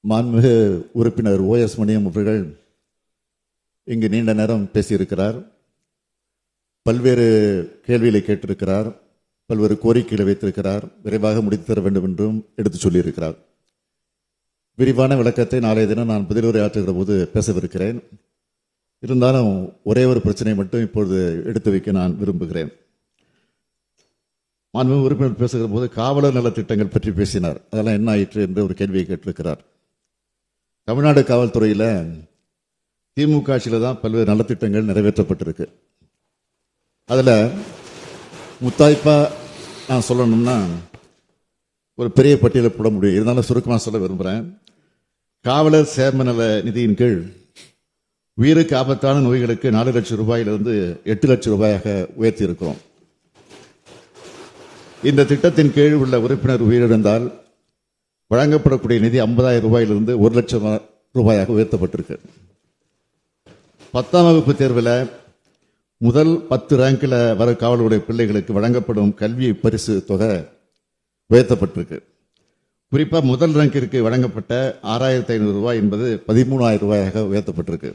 மாண்புமிகு உறுப்பினர் ஓஎஸ் மணியம் அவர்கள் இங்கு நீண்ட நேரம் பேசியிருக்கிறார். பல்வேறு கேள்விகளை கேட்டிருக்கிறார், பல்வேறு கோரிக்கைகளை வைத்திருக்கிறார், விரைவாக முடித்து தர வேண்டும் என்றும் எடுத்து சொல்லியிருக்கிறார். விரிவான விளக்கத்தை நாளைய தினம் நான் பதிலுரை ஆற்றுகிற போது பேசவிருக்கிறேன். இருந்தாலும் ஒரே ஒரு பிரச்சனை மட்டும் இப்பொழுது எடுத்து வைக்க நான் விரும்புகிறேன். மாண்புமிகு உறுப்பினர் பேசுகிற போது காவலர் நலத்திட்டங்கள் பற்றி பேசினார். அதெல்லாம் என்ன ஆயிற்று என்று ஒரு கேள்வியை கேட்டிருக்கிறார். தமிழ்நாடு காவல்துறையில் திமுக ஆட்சியில் தான் பல்வேறு நலத்திட்டங்கள் நிறைவேற்றப்பட்டிருக்கு. அதில் முத்தாய்ப்பா நான் சொல்லணும்னா ஒரு பெரிய பட்டியலை போட முடியும். இருந்தாலும் சுருக்கமாக சொல்ல விரும்புகிறேன். காவலர் சேம நல நிதியின் கீழ் உயிருக்கு ஆபத்தான நோய்களுக்கு 4 லட்சம் ரூபாயிலிருந்து 8 லட்சம் ரூபாயாக உயர்த்தி இருக்கிறோம். இந்த திட்டத்தின் கீழ் உள்ள உறுப்பினர் உயிரிழந்தால் வழங்கப்படக்கூடிய நிதி 50,000 ரூபாயிலிருந்து 1 லட்சம் ரூபாயாக உயர்த்தப்பட்டிருக்கு. 10ஆம் வகுப்பு தேர்வில் முதல் 10 ரேங்கில் வர காவலருடைய பிள்ளைகளுக்கு வழங்கப்படும் கல்வி பரிசு தொகை உயர்த்தப்பட்டிருக்கு. குறிப்பாக முதல் ரேங்கிற்கு வழங்கப்பட்ட 6,500 ரூபாய் என்பது 13,000 ரூபாயாக உயர்த்தப்பட்டிருக்கு.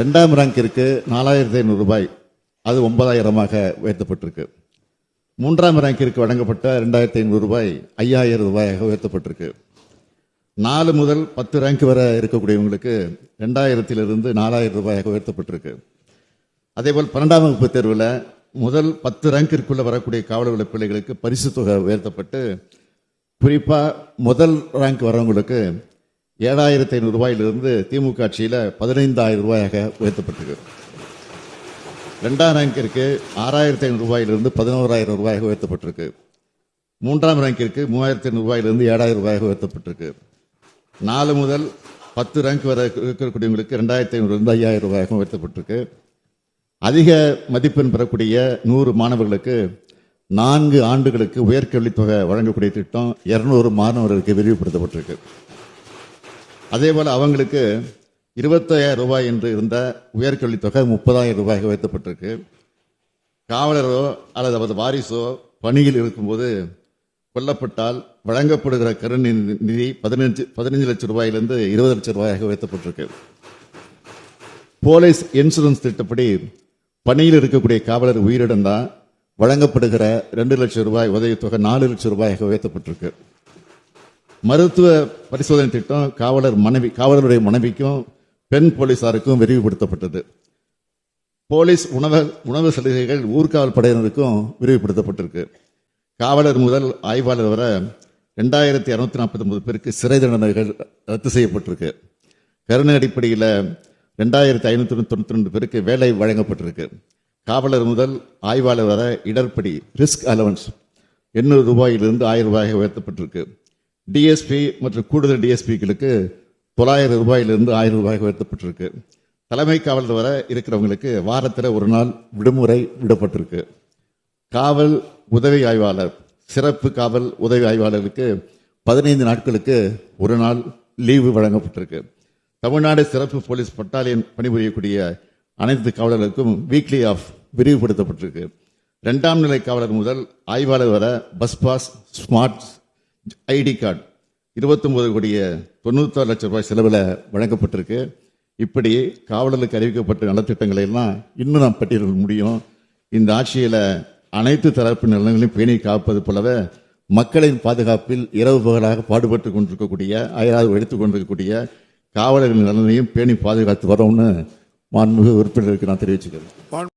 2ஆம் ரேங்கிற்கு 4,500 ரூபாய், அது 9,000 உயர்த்தப்பட்டிருக்கு. 3ஆம் ரேங்கிற்கு வழங்கப்பட்ட 2,500 ரூபாய் 5,000 ரூபாயாக உயர்த்தப்பட்டிருக்கு. 4 முதல் 10 ரேங்க் வரை இருக்கக்கூடியவங்களுக்கு 2,000 4,000 ரூபாயாக உயர்த்தப்பட்டிருக்கு. அதேபோல் 12ஆம் வகுப்பு தேர்வில் முதல் 10 ரேங்கிற்குள்ள வரக்கூடிய காவலர் பிள்ளைகளுக்கு பரிசு தொகை உயர்த்தப்பட்டு குறிப்பாக முதல் ரேங்க் வரவங்களுக்கு 7,500 ரூபாயிலிருந்து திமுக ஆட்சியில் 15,000 ரூபாயாக உயர்த்தப்பட்டிருக்கு. 2ஆம் ரேங்கிற்கு 6,500 ரூபாயிலிருந்து 11,000 ரூபாயாக உயர்த்தப்பட்டிருக்கு. 3ஆம் ரேங்கிற்கு 3,500 ரூபாயிலிருந்து 7,000 ரூபாயாக உயர்த்தப்பட்டிருக்கு. 4 முதல் 10 ரேங்க் வரை இருக்கக்கூடியவங்களுக்கு 2,500 5,000 ரூபாயாக உயர்த்தப்பட்டிருக்கு. அதிக மதிப்பெண் பெறக்கூடிய 100 மாணவர்களுக்கு 4 ஆண்டுகளுக்கு உயர்கல்வித் தொகை வழங்கக்கூடிய திட்டம் 200 மாணவர்களுக்கு விரிவுபடுத்தப்பட்டிருக்கு. அதேபோல் அவங்களுக்கு 25,000 ரூபாய் என்று இருந்த உயர்கல்வித் தொகை 30,000 ரூபாய்க்கு உயர்த்தப்பட்டிருக்கு. காவலரோ அல்லது அவரது வாரிசோ பணியில் இருக்கும்போது கொல்லப்பட்டால் வழங்கப்படுகிற கருணை நிதி 15 லட்சம் ரூபாயிலிருந்து 20 லட்சம் ரூபாயாக உயர்த்தப்பட்டிருக்கு. போலீஸ் இன்சூரன்ஸ் திட்டப்படி பணியில் இருக்கக்கூடிய காவலர் உயிரிழந்தால் வழங்கப்படுகிற 2 லட்சம் ரூபாய் உதவித்தொகை 4 லட்சம் ரூபாயாக உயர்த்தப்பட்டிருக்கு. மருத்துவ பரிசோதனை திட்டம் காவலருடைய மனைவிக்கும் பெண் போலீசாருக்கும் விரிவுபடுத்தப்பட்டது. போலீஸ் உணவு சலுகைகள் ஊர்காவல் படையினருக்கும் விரிவுபடுத்தப்பட்டிருக்கு. காவலர் முதல் ஆய்வாளர் வரை 2,249 பேருக்கு சிறை தண்டனைகள் ரத்து செய்யப்பட்டிருக்கு. கருணை அடிப்படையில் 2,592 பேருக்கு வேலை வழங்கப்பட்டிருக்கு. காவலர் முதல் ஆய்வாளர் வரை இடர்படி ரிஸ்க் அலவன்ஸ் 800 ரூபாயிலிருந்து 1,000 ரூபாயாக உயர்த்தப்பட்டிருக்கு. டிஎஸ்பி மற்றும் கூடுதல் டிஎஸ்பிகளுக்கு 900 ரூபாயிலிருந்து 1,000 ரூபாயாக உயர்த்தப்பட்டிருக்கு. தலைமை காவலர் வரை இருக்கிறவங்களுக்கு வாரத்தில் 1 நாள் விடுமுறை விடப்பட்டிருக்கு. காவல் உதவி ஆய்வாளர், சிறப்பு காவல் உதவி ஆய்வாளருக்கு 15 நாட்களுக்கு 1 நாள் லீவு வழங்கப்பட்டிருக்கு. தமிழ்நாடு சிறப்பு போலீஸ் பட்டாலியன் பணிபுரியக்கூடிய அனைத்து காவலர்களுக்கும் வீக்லி ஆஃப் விரிவுபடுத்தப்பட்டிருக்கு. 2ஆம் நிலை காவலர் முதல் ஆய்வாளர் வரை bus pass, smart ID card 29,96 லட்சம் ரூபாய் செலவில் வழங்கப்பட்டிருக்கு. இப்படி காவலர்களுக்கு அறிவிக்கப்பட்ட நலத்திட்டங்களை எல்லாம் இன்னும் நாம் பட்டியலிட முடியும். இந்த ஆட்சியில் அனைத்து தரப்பு நலன்களையும் பேணி காப்பது போலவே மக்களின் பாதுகாப்பில் இரவு பகலாக பாடுபட்டு கொண்டிருக்கக்கூடிய அயராது எடுத்துக் கொண்டிருக்கக்கூடிய காவலர்களின் நலனையும் பேணி பாதுகாத்து வரோம்னு மாண்புமிகு உறுப்பினருக்கு நான் தெரிவிச்சுக்கிறேன்.